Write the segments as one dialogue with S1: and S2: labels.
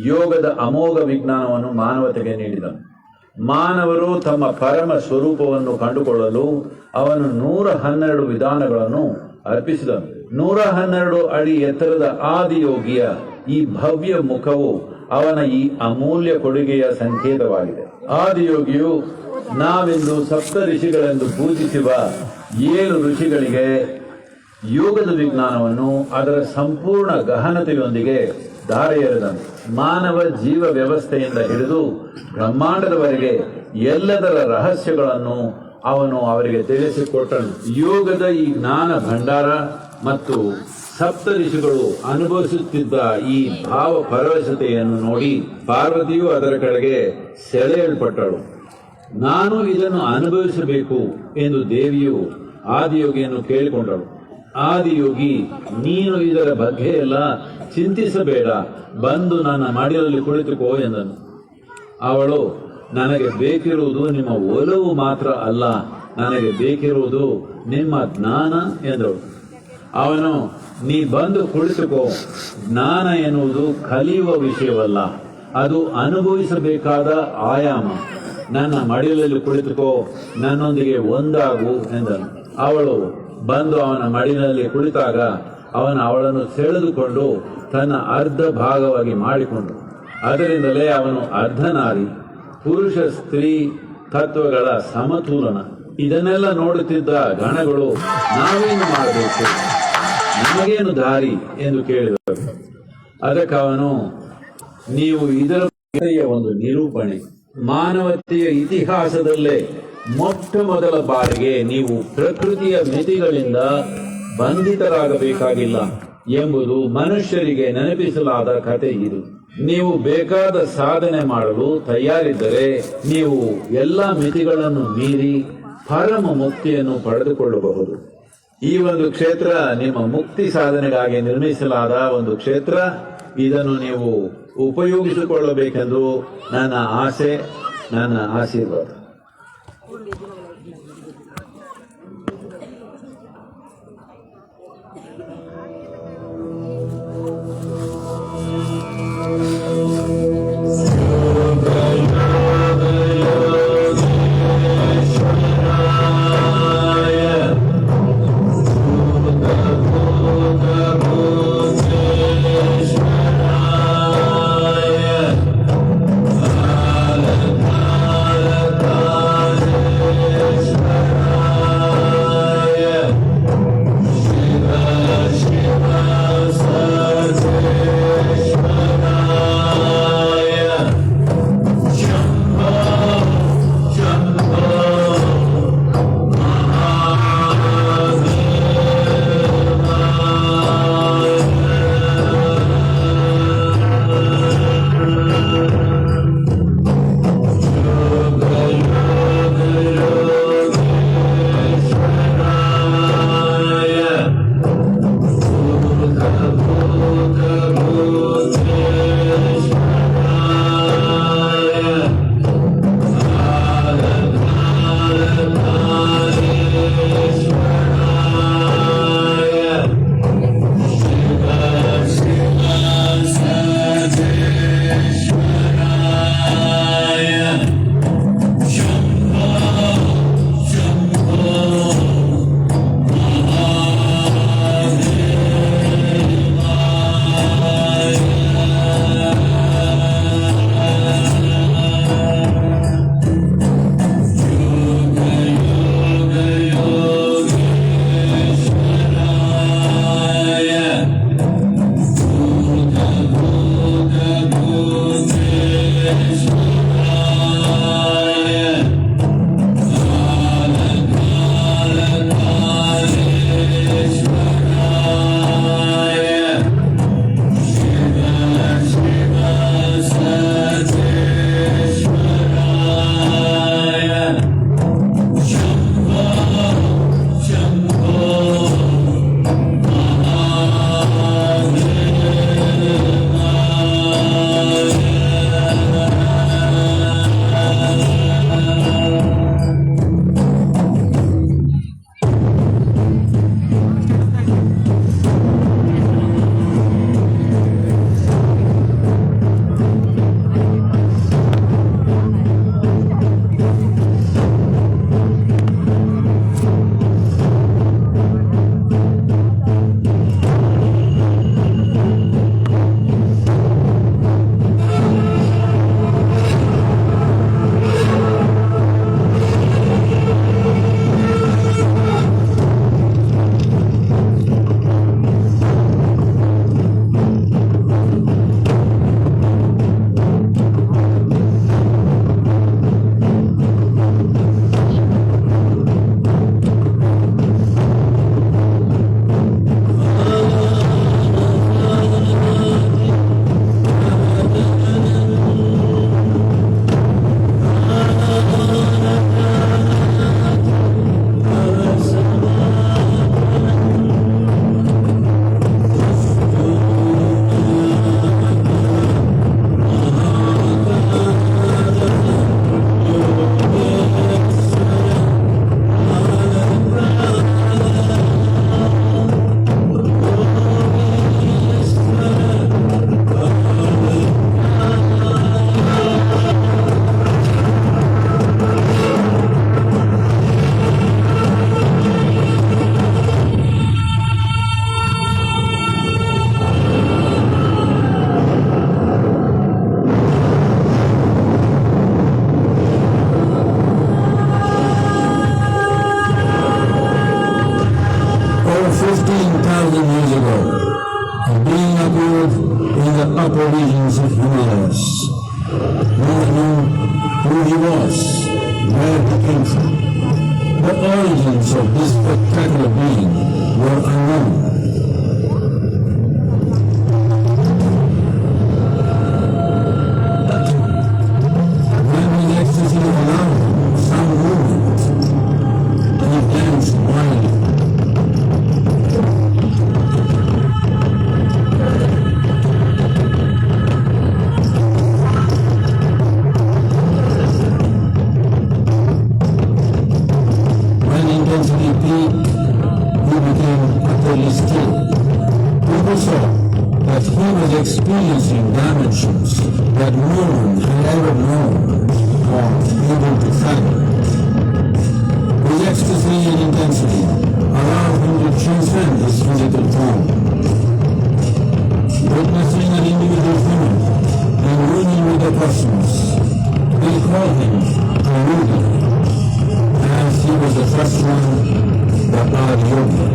S1: ಯೋಗದ ಅಮೋಘ ವಿಜ್ಞಾನವನ್ನು ಮಾನವತೆಗೆ ನೀಡಿದನು. ಮಾನವರು ತಮ್ಮ ಪರಮ ಸ್ವರೂಪವನ್ನು ಕಂಡುಕೊಳ್ಳಲು ಅವನು 112 ವಿಧಾನಗಳನ್ನು ಅರ್ಪಿಸಿದನು. 112 ಅಡಿ ಎತ್ತರದ ಆದಿಯೋಗಿಯ ಈ ಭವ್ಯ ಮುಖವು ಅವನ ಈ ಅಮೂಲ್ಯ ಕೊಡುಗೆಯ ಸಂಕೇತವಾಗಿದೆ. ಆದಿಯೋಗಿಯು ನಾವೆಂದು ಸಪ್ತ ಋಷಿಗಳೆಂದು ಪೂಜಿಸುವ 7 ಋಷಿಗಳಿಗೆ ಯೋಗದ ವಿಜ್ಞಾನವನ್ನು ಅದರ ಸಂಪೂರ್ಣ ಗಹನತೆಯೊಂದಿಗೆ ದಾರೆ ಎರೆದನು. ಮಾನವ ಜೀವ ವ್ಯವಸ್ಥೆಯಿಂದ ಹಿಡಿದು ಬ್ರಹ್ಮಾಂಡದವರೆಗೆ ಎಲ್ಲದರ ರಹಸ್ಯಗಳನ್ನು ಅವನು ಅವರಿಗೆ ತಿಳಿಸಿಕೊಟ್ಟನು. ಯೋಗದ ಈ ಜ್ಞಾನ ಭಂಡಾರ ಮತ್ತು ಸಪ್ತ ಋಷಿಗಳು ಅನುಭವಿಸುತ್ತಿದ್ದ ಈ ಭಾವ ಪರವಶತೆಯನ್ನು ನೋಡಿ ಪಾರ್ವತಿಯು ಅದರ ಕಡೆಗೆ ಸೆಳೆಯಲ್ಪಟ್ಟಳು. ನಾನು ಇದನ್ನು ಅನುಭವಿಸಬೇಕು ಎಂದು ದೇವಿಯು ಆದಿಯೋಗಿಯನ್ನು ಕೇಳಿಕೊಂಡಳು. ಆದಿಯೋಗಿ, ನೀನು ಇದರ ಬಗ್ಗೆ ಎಲ್ಲ ಚಿಂತಿಸಬೇಡ, ಬಂದು ನನ್ನ ಮಡಿಲಲ್ಲಿ ಕುಳಿತುಕೋ ಎಂದನು. ಅವಳು, ನನಗೆ ಬೇಕಿರುವುದು ನಿಮ್ಮ ಒಲವು ಮಾತ್ರ ಅಲ್ಲ, ನನಗೆ ಬೇಕಿರುವುದು ನಿಮ್ಮ ಜ್ಞಾನ ಎಂದಳು. ಅವನು, ನೀ ಬಂದು ಕುಳಿತುಕೋ. ಜ್ಞಾನ ಎನ್ನುವುದು ಕಲಿಯುವ ವಿಷಯವಲ್ಲ, ಅದು ಅನುಭವಿಸಬೇಕಾದ ಆಯಾಮ. ನನ್ನ ಮಡಿಲಲ್ಲಿ ಕುಳಿತುಕೋ, ನನ್ನೊಂದಿಗೆ ಒಂದಾಗು ಎಂದನು. ಅವಳು ಬಂದು ಅವನ ಮಡಿಲಲ್ಲಿ ಕುಳಿತಾಗ ಅವಳನ್ನು ಸೆಳೆದುಕೊಂಡು ತನ್ನ ಅರ್ಧ ಭಾಗವಾಗಿ ಮಾಡಿಕೊಂಡು, ಅದರಿಂದಲೇ ಅವನು ಅರ್ಧನಾರಿ, ಪುರುಷ ಸ್ತ್ರೀ ತತ್ವಗಳ ಸಮತೋಲನ. ಇದನ್ನೆಲ್ಲ ನೋಡುತ್ತಿದ್ದ ಗಣಗಳು, ನಾವೇನು ಮಾಡಬೇಕು, ನಮಗೇನು ದಾರಿ ಎಂದು ಕೇಳಿದರು. ಅದಕ್ಕೆ ಅವನು, ನೀವು ಇದರ ಒಂದು ನಿರೂಪಣೆ. ಮಾನವತೆಯ ಇತಿಹಾಸದಲ್ಲೇ ಮೊಟ್ಟ ಮೊದಲ ಬಾರಿಗೆ ನೀವು ಪ್ರಕೃತಿಯ ಮಿತಿಗಳಿಂದ ಬಂಧಿತರಾಗಬೇಕಾಗಿಲ್ಲ ಎಂಬುದು ಮನುಷ್ಯರಿಗೆ ನೆನಪಿಸಲಾದ ಕತೆ ಇದು. ನೀವು ಬೇಕಾದ ಸಾಧನೆ ಮಾಡಲು ತಯಾರಿದ್ದರೆ ನೀವು ಎಲ್ಲ ಮಿತಿಗಳನ್ನು ಮೀರಿ ಪರಮ ಮುಕ್ತಿಯನ್ನು ಪಡೆದುಕೊಳ್ಳಬಹುದು. ಈ ಒಂದು ಕ್ಷೇತ್ರ ನಿಮ್ಮ ಮುಕ್ತಿ ಸಾಧನೆಗಾಗಿ ನಿರ್ಮಿಸಲಾದ ಒಂದು ಕ್ಷೇತ್ರ. ಇದನ್ನು ನೀವು ಉಪಯೋಗಿಸಿಕೊಳ್ಳಬೇಕೆಂದು ನನ್ನ ಆಸೆ, ನನ್ನ ಆಶೀರ್ವಾದ.
S2: mountains of Himalayas. No one knew who he was, where he came from. The origins of this spectacular being were unknown. When the ecstasy allowed him some movement, he danced wildly. When intensity peaked, he became utterly still. People saw that he was experiencing dimensions that no one had ever known or able to fathom. His ecstasy and intensity allowed him to transcend his physical form. Witnessing an individual human and union with the cosmos, they called him a yogi, as he was the first one, the Adi Yogi.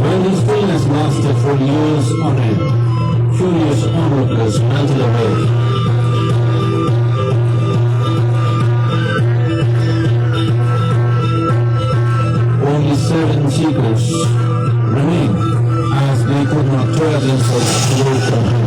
S2: When his stillness lasted for years on end, curious onlookers melted away. Only 7 seekers remained, as they could not tear themselves away from him.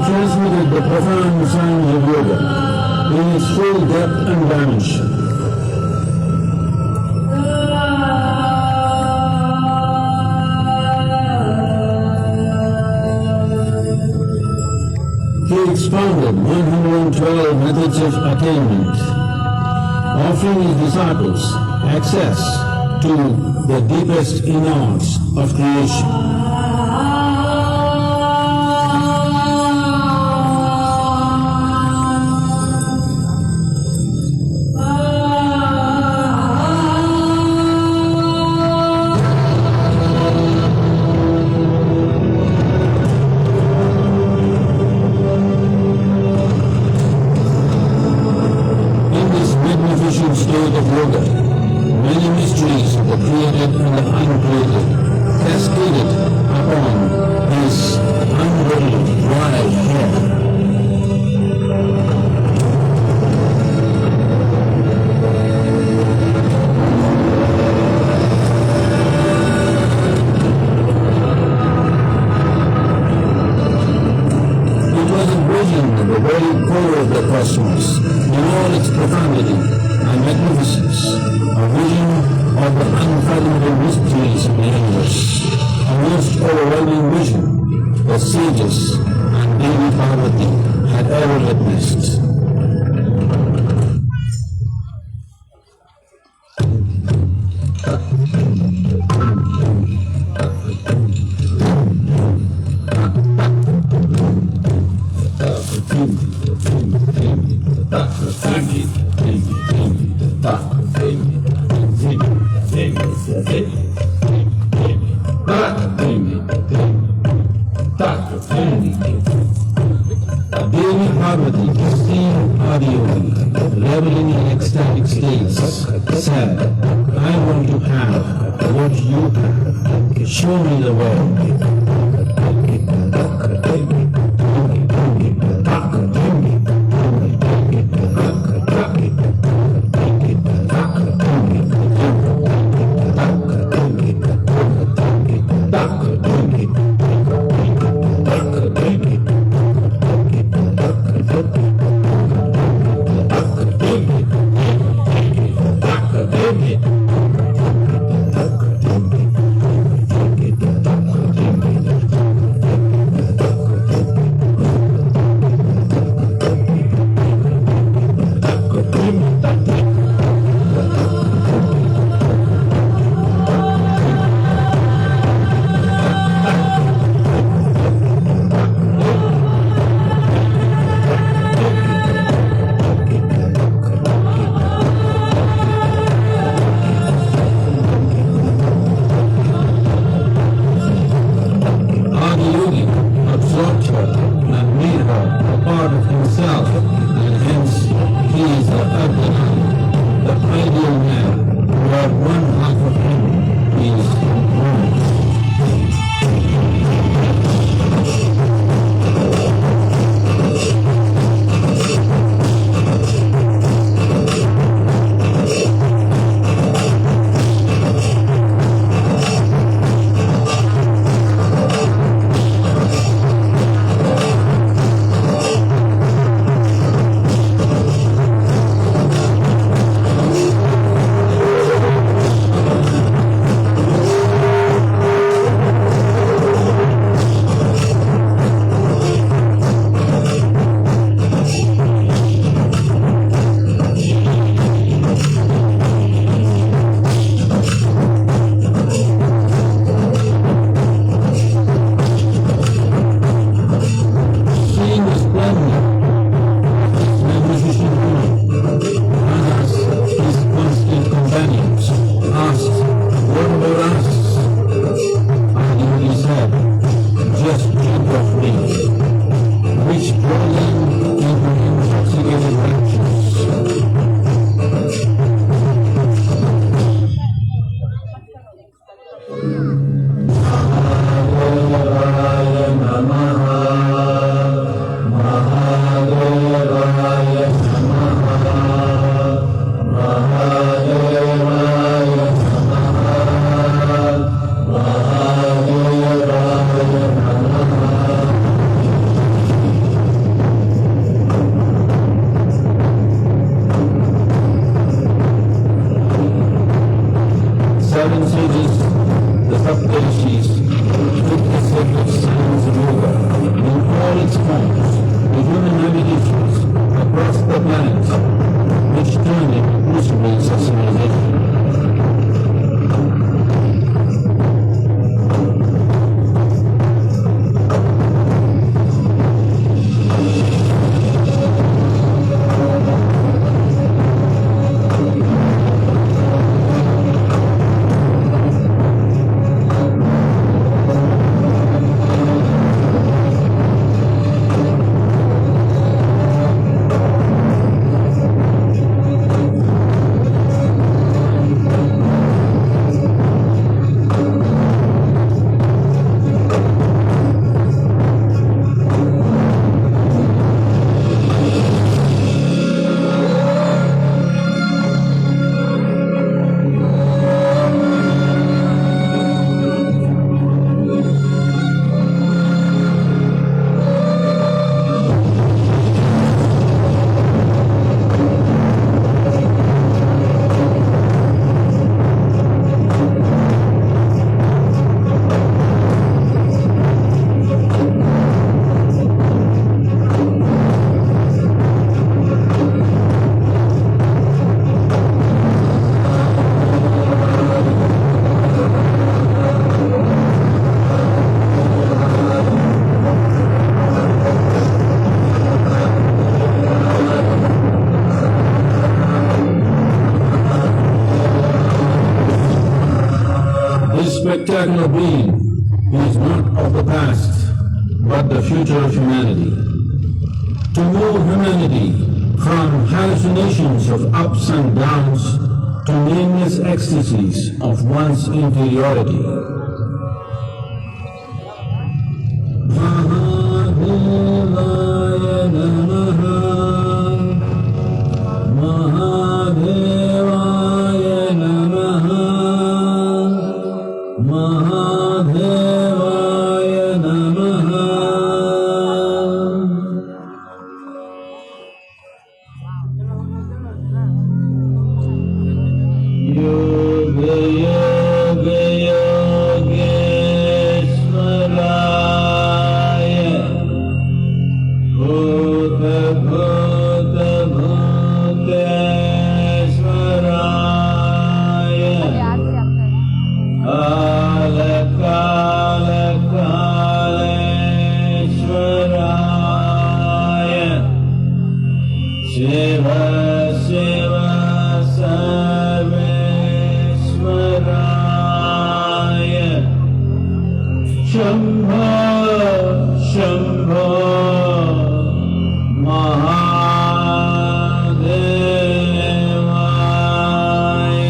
S2: Transmitted the profound science of yoga in its full depth and dimension. He expounded 112 methods of attainment, offering his disciples access to the deepest innards of creation. supreme state of yoga, many mysteries of the created and the uncreated cascaded upon his unruly wild hair. It was a vision of the very core of the cosmos, in all its profundity and magnificence, a vision of the unfathomable mysteries of the universe, a most overwhelming vision the sages and Devi Parvati had ever witnessed. Devi Parvati, seen Adiyogi, reveling in ecstatic states, said, I want to have what you have. Show me the way. spectacular being. He is not of the past, but the future of humanity. To move humanity from hallucinations of ups and downs to nameless ecstasies of one's interiority. Mahadevaya Namaha, Mahadevaya Namaha, Mahadevaya Namaha. Yoga Yoga Yogeshwaraya, Bhuta Bhuta Bhuteshwaraya, Kala Kala Kaleshwaraya, Shiva Shiva Sarveshwaraya, Shambho Shambho Mahadevaya.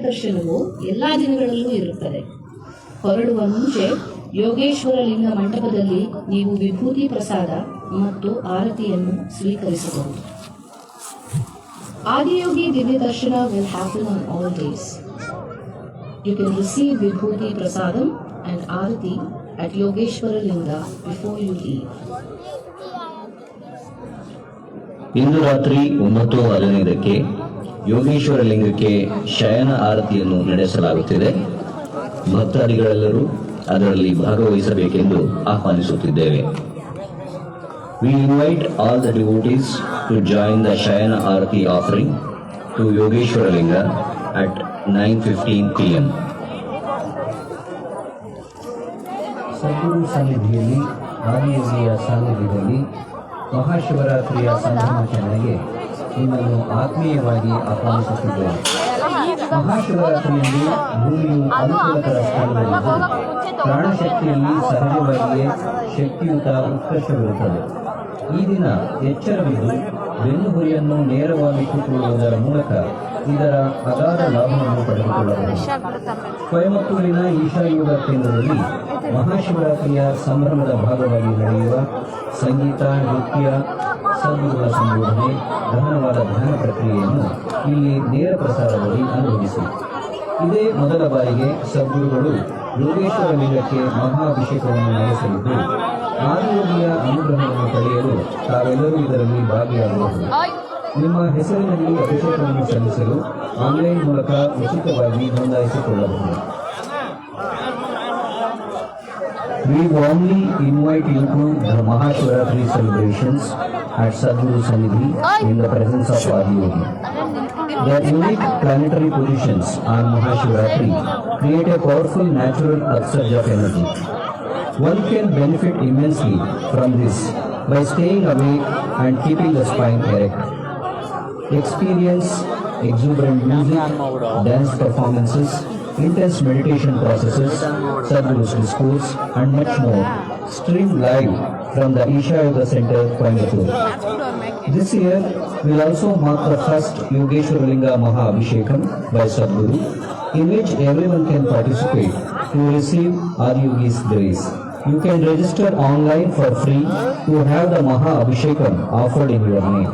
S3: ದರ್ಶನವು ಎಲ್ಲಾ ದಿನಗಳಲ್ಲೂ ಇರುತ್ತದೆ. ಹೊರಡುವ ಮುಂಚೆ ಯೋಗೇಶ್ವರ ಲಿಂಗ ಮಂಟಪದಲ್ಲಿ ನೀವು ವಿಭೂತಿ ಪ್ರಸಾದ ಮತ್ತು ಆರತಿಯನ್ನು ಸ್ವೀಕರಿಸಬಹುದು. Adiyogi Divya Darshana will happen on all days. You can receive Vibhuti Prasadam and Arati at Yogeshwara Linga before you leave.
S4: ಇಂದು ರಾತ್ರಿ 9:15ಕ್ಕೆ ಯೋಗೇಶ್ವರ ಲಿಂಗಕ್ಕೆ ಶಯನ ಆರತಿಯನ್ನು ನಡೆಸಲಾಗುತ್ತಿದೆ. ಭಕ್ತಾದಿಗಳೆಲ್ಲರೂ ಅದರಲ್ಲಿ ಭಾಗವಹಿಸಬೇಕೆಂದು ಆಹ್ವಾನಿಸುತ್ತಿದ್ದೇವೆ. We invite all the devotees to join the Shayana Arati offering to Yogeshwara Linga at 9:15 p.m.
S2: ಸದ್ಗುರು ಸನ್ನಿಧಿಯಲ್ಲಿ ಆದಿಯೋಗಿಯ ಸಾನ್ನಿಧ್ಯದಲ್ಲಿ ಮಹಾಶಿವರಾತ್ರಿಯ ಸಂಭ್ರಮಾಚರಣೆಗೆ ನಿಮ್ಮನ್ನು ಆತ್ಮೀಯವಾಗಿ ಆಹ್ವಾನಿಸುತ್ತಿದ್ದೇವೆ. ಮಹಾಶಿವರಾತ್ರಿಯಲ್ಲಿ ಭೂಮಿಯು ಅನುಕೂಲಕರ ಸ್ಥಾನದಲ್ಲಿದ್ದು ಪ್ರಾಣಶಕ್ತಿಯಲ್ಲಿ ಸಹಜವಾಗಿಯೇ ಶಕ್ತಿಯುತ ಉತ್ಕರ್ಷವಿರುತ್ತದೆ. ಈ ದಿನ ಎಚ್ಚರವಿದ್ದು ಬೆನ್ನುಹುರಿಯನ್ನು ನೇರವಾಗಿ ಕೂತ್ಕೊಳ್ಳುವುದರ ಮೂಲಕ ಇದರ ಅಗಾಧ ಲಾಭವನ್ನು ಪಡೆದುಕೊಳ್ಳಬಹುದು. ಕೊಯಮತ್ತೂರಿನ ಈಶಾ ಯೋಗ ಕೇಂದ್ರದಲ್ಲಿ ಮಹಾಶಿವರಾತ್ರಿಯ ಸಂಭ್ರಮದ ಭಾಗವಾಗಿ ನಡೆಯುವ ಸಂಗೀತ, ನೃತ್ಯ, ಸದ್ಗುರುಗಳ ಸಂಬೋಧನೆ, ಗಹನವಾದ ಧ್ಯಾನ ಪ್ರಕ್ರಿಯೆಯನ್ನು ಇಲ್ಲಿ ನೇರ ಪ್ರಸಾರದಲ್ಲಿ ಅನುಭವಿಸಿ. ಇದೇ ಮೊದಲ ಬಾರಿಗೆ ಸದ್ಗುರುಗಳು ಯೋಗೇಶ್ವರ ಲಿಂಗಕ್ಕೆ ಮಹಾಭಿಷೇಕವನ್ನು ನಡೆಸಲಿದ್ದು ಆದಿಯೋಗಿಯ ಅನುಗ್ರಹವನ್ನು ಪಡೆಯಲು ತಾವೆಲ್ಲರೂ ಇದರಲ್ಲಿ ಭಾಗಿಯಾಗಬಹುದು. ನಿಮ್ಮ ಹೆಸರಿನಲ್ಲಿ ಅಭಿಷೇಕವನ್ನು ಸಲ್ಲಿಸಲು ಆನ್ಲೈನ್ ಮೂಲಕ ಉಚಿತವಾಗಿ ನೋಂದಾಯಿಸಿಕೊಳ್ಳಬಹುದು. We warmly invite you to the Mahashivratri celebrations at Sadguru Sannidhi in the presence of Adiyogi. The unique planetary positions on Mahashivratri create a powerful natural upsurge of energy. One can benefit immensely from this by staying awake and keeping the spine erect. Experience exuberant music, dance performances, intense meditation processes, Sadhguru's discourse, and much more, streamed live from the Isha Yoga Center, Coimbatore. This year will also mark the first Yogeshwara Linga Maha Abhishekam by Sadhguru, in which everyone can participate to receive Adiyogi's grace. You can register online for free to have the Maha Abhishekam offered in your name.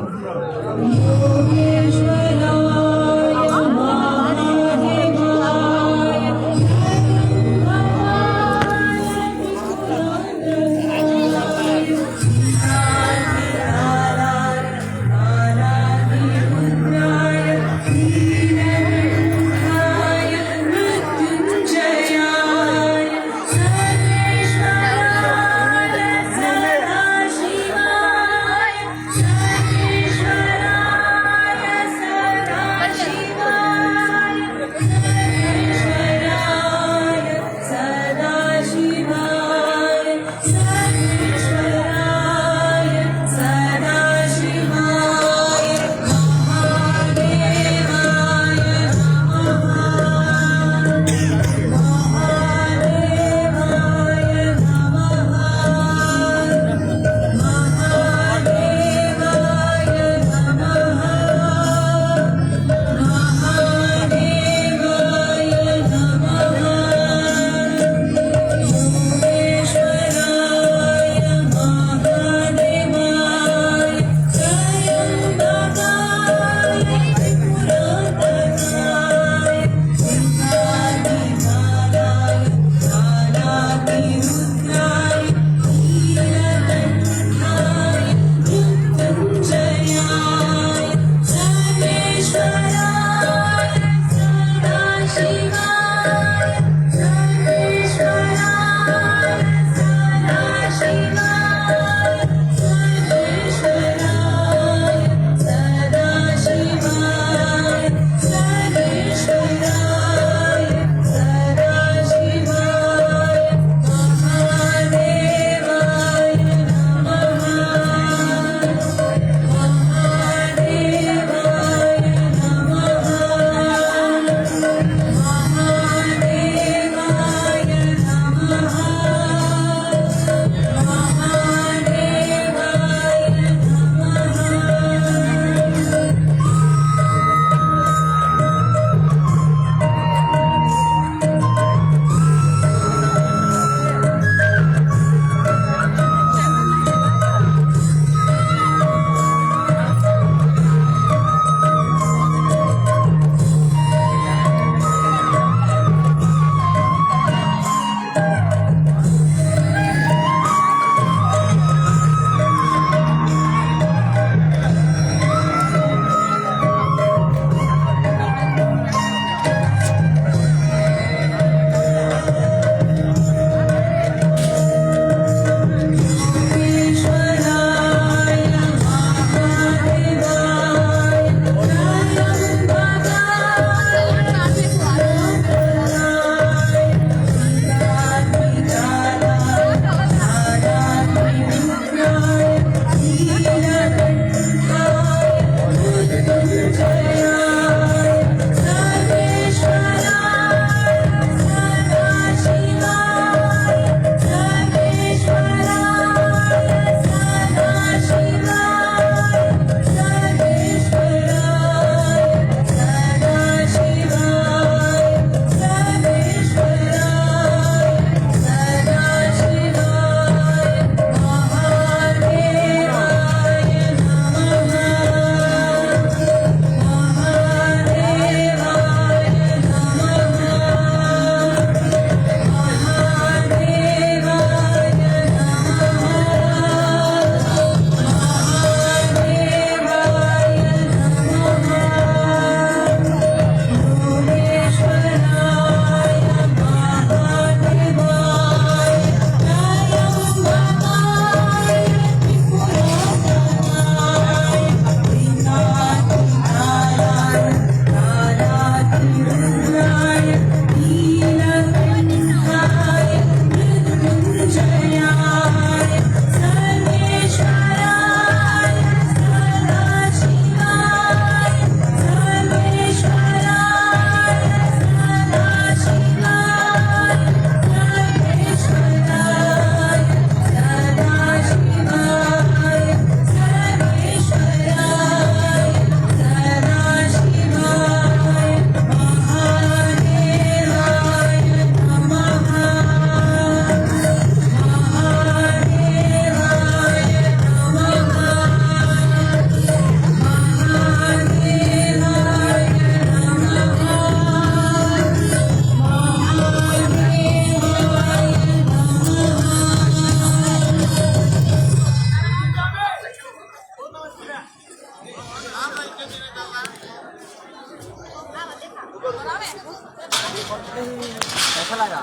S5: कैसा लगा?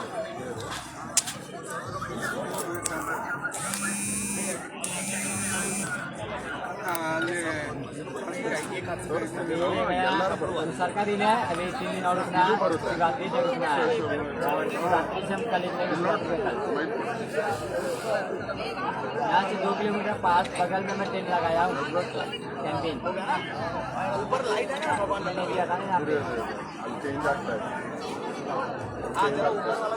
S5: सरकारी ने अभी 3 दिन और रुकना है, रात्रि से रुकना है और रात्रि से हम कल यहाँ से 2 किलोमीटर पास बगल में मैं टेंट लगाया हूँ कैंटीन ऊपर लाइट है ना भगवान ने दिया था ना यहाँ पे चेंज आता है हाँ जरा ऊपर वाला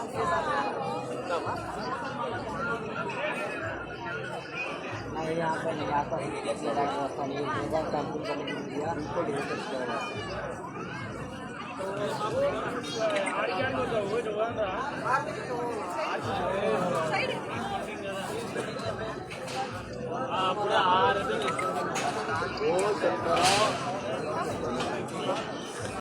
S5: नहीं यहाँ पर नहीं आता रास्ता नहीं होगा कैंपिंग करने के लिए उनको डिलीवर किया